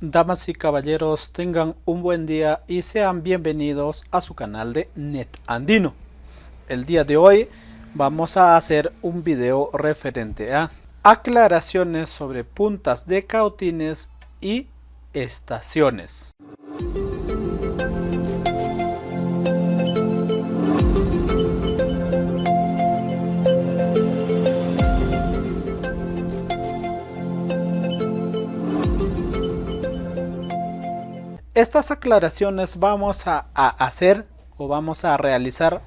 Damas y caballeros, tengan un buen día y sean bienvenidos a su canal de NetAndino. El día de hoy vamos a hacer un video referente a aclaraciones sobre puntas de cautines y estaciones. Estas aclaraciones vamos a hacer o vamos a realizar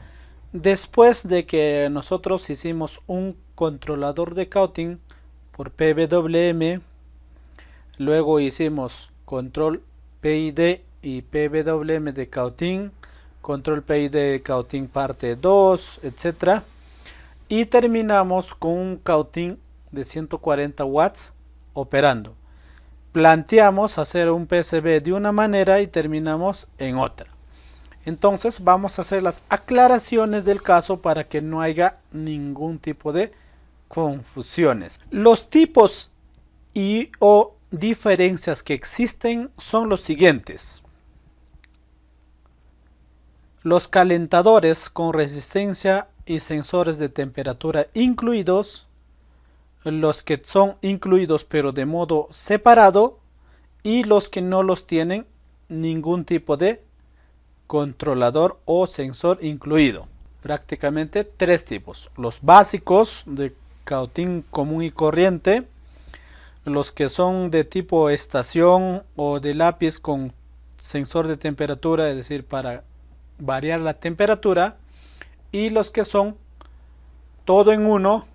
después de que nosotros hicimos un controlador de cautín por PWM, luego hicimos control PID y PWM de cautín, control PID de cautín parte 2, etc. Y terminamos con un cautín de 140 watts operando. Planteamos hacer un PCB de una manera y terminamos en otra. Entonces vamos a hacer las aclaraciones del caso para que no haya ningún tipo de confusiones. Los tipos y o diferencias que existen son los siguientes. Los calentadores con resistencia y sensores de temperatura incluidos, los que son incluidos pero de modo separado, y los que no los tienen ningún tipo de controlador o sensor incluido. Prácticamente tres tipos: los básicos de cautín común y corriente, los que son de tipo estación o de lápiz con sensor de temperatura, es decir, para variar la temperatura, y los que son todo en uno,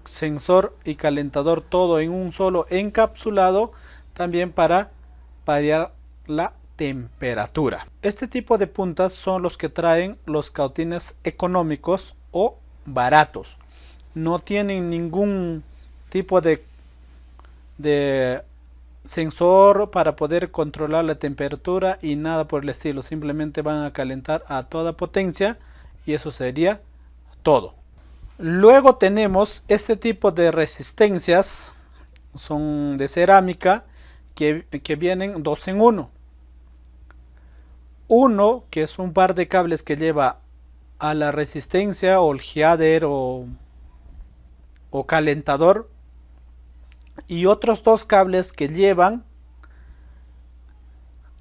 sensor y calentador todo en un solo encapsulado, también para variar la temperatura. Este tipo de puntas son los que traen los cautines económicos o baratos. No tienen ningún tipo de sensor para poder controlar la temperatura y nada por el estilo. Simplemente van a calentar a toda potencia y eso sería todo. Luego tenemos este tipo de resistencias, son de cerámica, que vienen dos en uno. Uno que es un par de cables que lleva a la resistencia o el header o calentador, y otros dos cables que llevan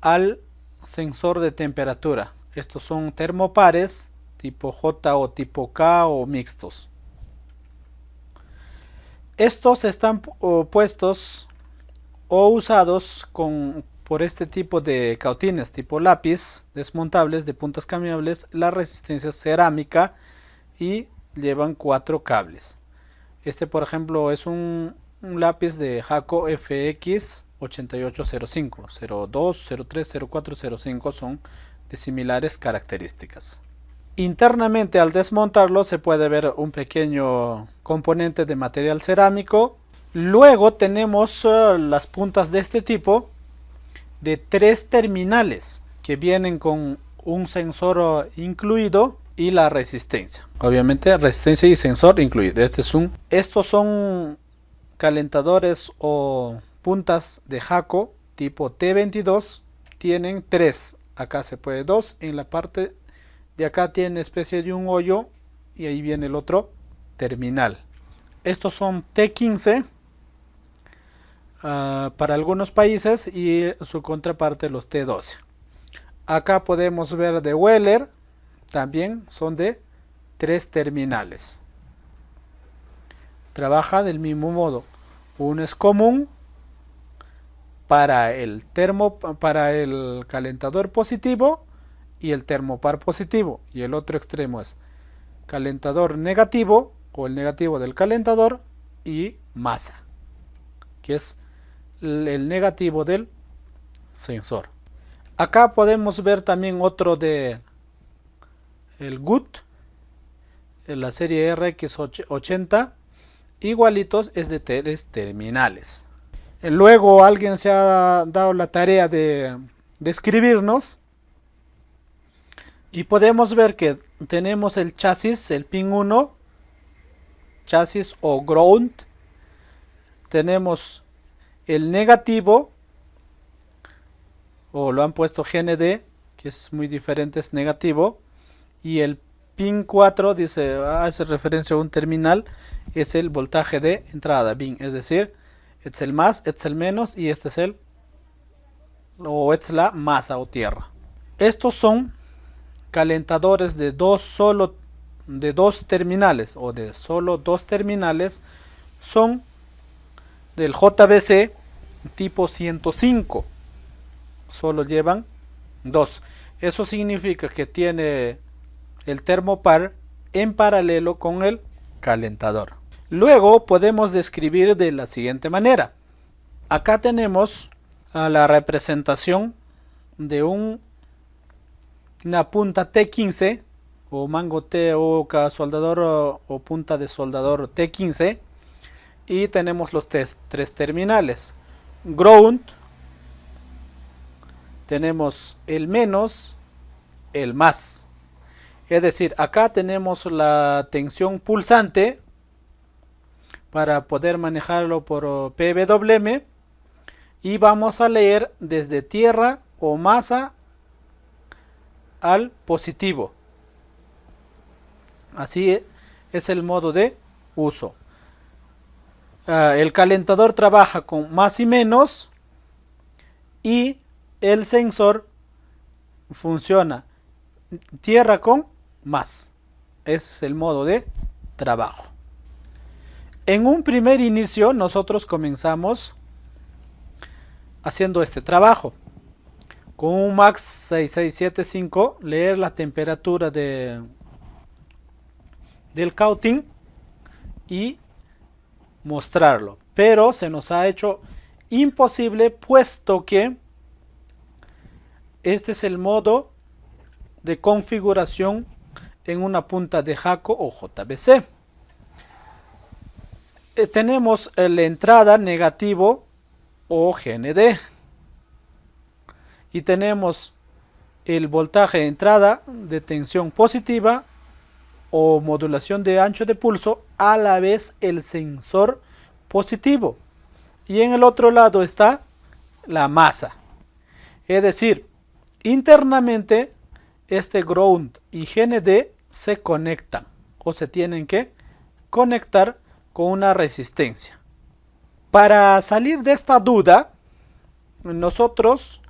al sensor de temperatura. Estos son termopares tipo J o tipo K o mixtos. Estos están puestos o usados por este tipo de cautines tipo lápiz desmontables de puntas cambiables. La resistencia es cerámica y llevan 4 cables. Este, por ejemplo, es un lápiz de Jaco FX 8805, 02, 03, 04, 05 son de similares características. Internamente, al desmontarlo, se puede ver un pequeño componente de material cerámico. Luego tenemos las puntas de este tipo de 3 terminales que vienen con un sensor incluido y la resistencia. Obviamente resistencia y sensor incluido. Estos son calentadores o puntas de Jaco tipo T22. Tienen 3. Acá se puede 2. En la parte de acá tiene especie de un hoyo y ahí viene el otro terminal. Estos son T15 para algunos países y su contraparte los T12. Acá podemos ver de Weller, también son de 3 terminales. Trabaja del mismo modo. Uno es común para el calentador positivo y el termopar positivo, y el otro extremo es calentador negativo o el negativo del calentador y masa, que es el negativo del sensor. Acá podemos ver también otro de el GUT, en la serie RX80, igualitos, es de 3 terminales. Luego alguien se ha dado la tarea de escribirnos y podemos ver que tenemos el chasis, el pin 1, chasis o ground. Tenemos el negativo o lo han puesto GND, que es muy diferente, es negativo, y el pin 4 dice, hace referencia a un terminal, es el voltaje de entrada, bin, es decir, este es el más, este es el menos, y este es el, o esta es la masa o tierra. Estos son calentadores de dos terminales, o de solo dos terminales, son del JBC tipo 105, solo llevan dos. Eso significa que tiene el termopar en paralelo con el calentador. Luego podemos describir de la siguiente manera. Acá tenemos la representación de una punta T15 o mango T o soldador o punta de soldador T15, y tenemos los tres terminales. Ground, tenemos el menos, el más. Es decir, acá tenemos la tensión pulsante para poder manejarlo por PWM, y vamos a leer desde tierra o masa al positivo. Así es el modo de uso. El calentador trabaja con más y menos, y el sensor funciona tierra con más. Ese es el modo de trabajo. En un primer inicio nosotros comenzamos haciendo este trabajo con un MAX 6675, leer la temperatura del cautín y mostrarlo, pero se nos ha hecho imposible, puesto que este es el modo de configuración en una punta de Jaco o JBC. Tenemos la entrada negativo o GND, y tenemos el voltaje de entrada de tensión positiva o modulación de ancho de pulso, a la vez el sensor positivo, y en el otro lado está la masa. Es decir, internamente este ground y GND se conectan, o se tienen que conectar con una resistencia. Para salir de esta duda, nosotros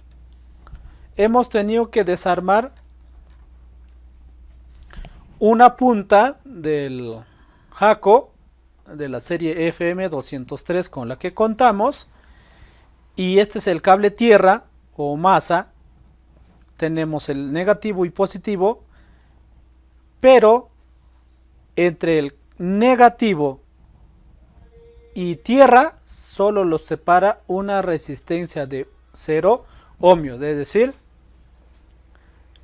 hemos tenido que desarmar una punta del Jaco de la serie FM203 con la que contamos, y este es el cable tierra o masa. Tenemos el negativo y positivo, pero entre el negativo y tierra solo los separa una resistencia de 0 ohmios, es decir,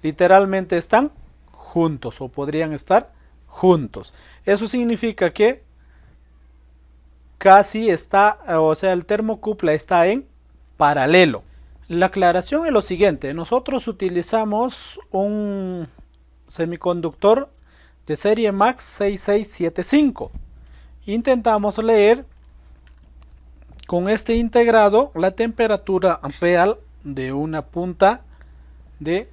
literalmente están juntos o podrían estar juntos. Eso significa que casi está, o sea, el termocupla está en paralelo. La aclaración es lo siguiente: nosotros utilizamos un semiconductor de serie MAX 6675. Intentamos leer con este integrado la temperatura real de una punta de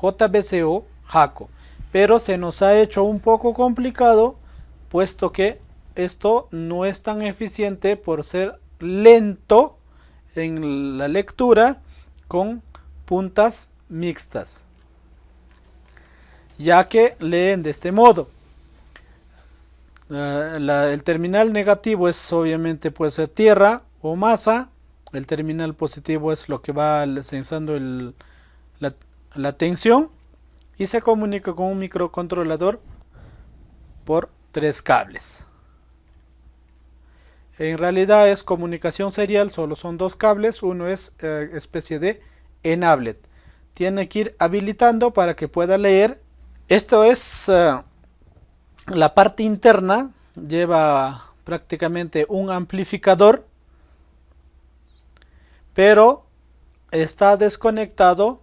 JBCO Jaco, pero se nos ha hecho un poco complicado, puesto que esto no es tan eficiente por ser lento en la lectura con puntas mixtas, ya que leen de este modo. El terminal negativo es obviamente puede ser tierra o masa, el terminal positivo es lo que va sensando la tensión, y se comunica con un microcontrolador por 3 cables. En realidad es comunicación serial, solo son 2 cables, uno es especie de enablet. Tiene que ir habilitando para que pueda leer. Esto es la parte interna, lleva prácticamente un amplificador, pero está desconectado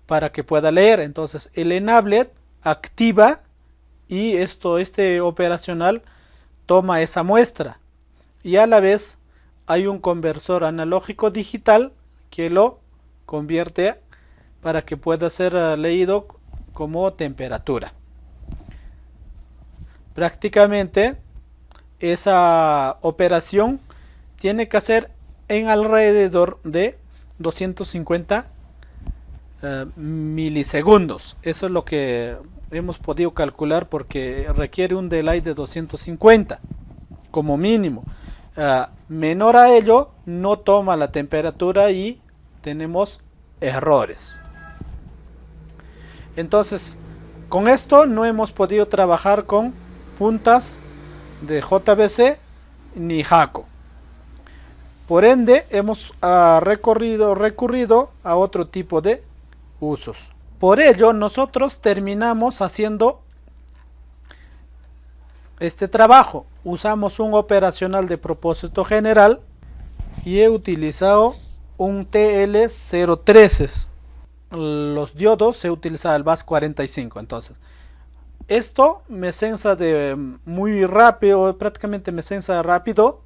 para que pueda leer. Entonces el enablet activa, y este operacional toma esa muestra, y a la vez hay un conversor analógico digital que lo convierte para que pueda ser leído como temperatura. Prácticamente esa operación tiene que hacer en alrededor de 250 milisegundos. Eso es lo que hemos podido calcular, porque requiere un delay de 250 como mínimo. Menor a ello no toma la temperatura y tenemos errores. Entonces, con esto no hemos podido trabajar con puntas de JBC ni Jaco. Por ende, hemos recurrido a otro tipo de usos. Por ello, nosotros terminamos haciendo este trabajo. Usamos un operacional de propósito general y he utilizado un TL013. Los diodos se utiliza el bus 45. Entonces, esto me sensa de muy rápido, prácticamente me sensa rápido,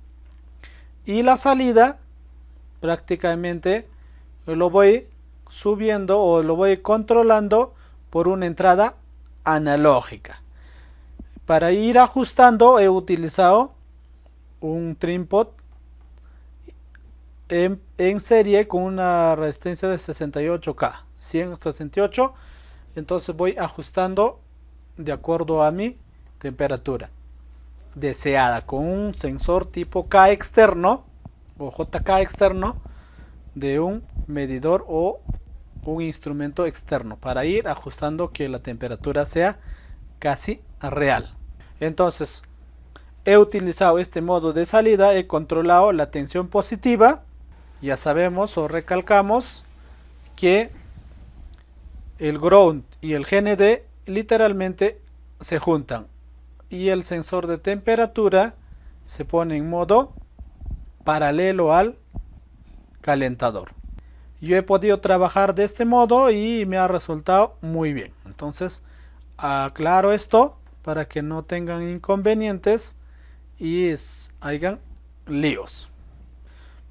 y la salida prácticamente lo voy subiendo o lo voy controlando por una entrada analógica. Para ir ajustando he utilizado un trim-pot en serie con una resistencia de 68K, 168. Entonces voy ajustando de acuerdo a mi temperatura deseada, con un sensor tipo K externo o JK externo de un medidor o un instrumento externo, para ir ajustando que la temperatura sea casi real. Entonces he utilizado este modo de salida, he controlado la tensión positiva. Ya sabemos o recalcamos que el ground y el GND literalmente se juntan, y el sensor de temperatura se pone en modo paralelo al calentador. Yo he podido trabajar de este modo y me ha resultado muy bien. Entonces aclaro esto para que no tengan inconvenientes y hayan líos.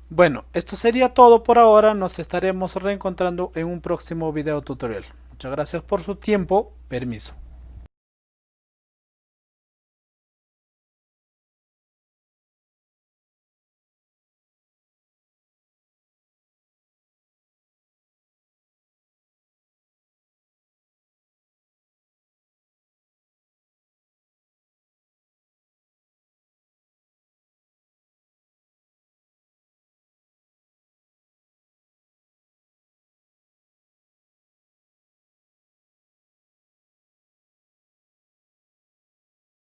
Bueno, esto sería todo por ahora. Nos estaremos reencontrando en un próximo video tutorial. Muchas gracias por su tiempo. Permiso.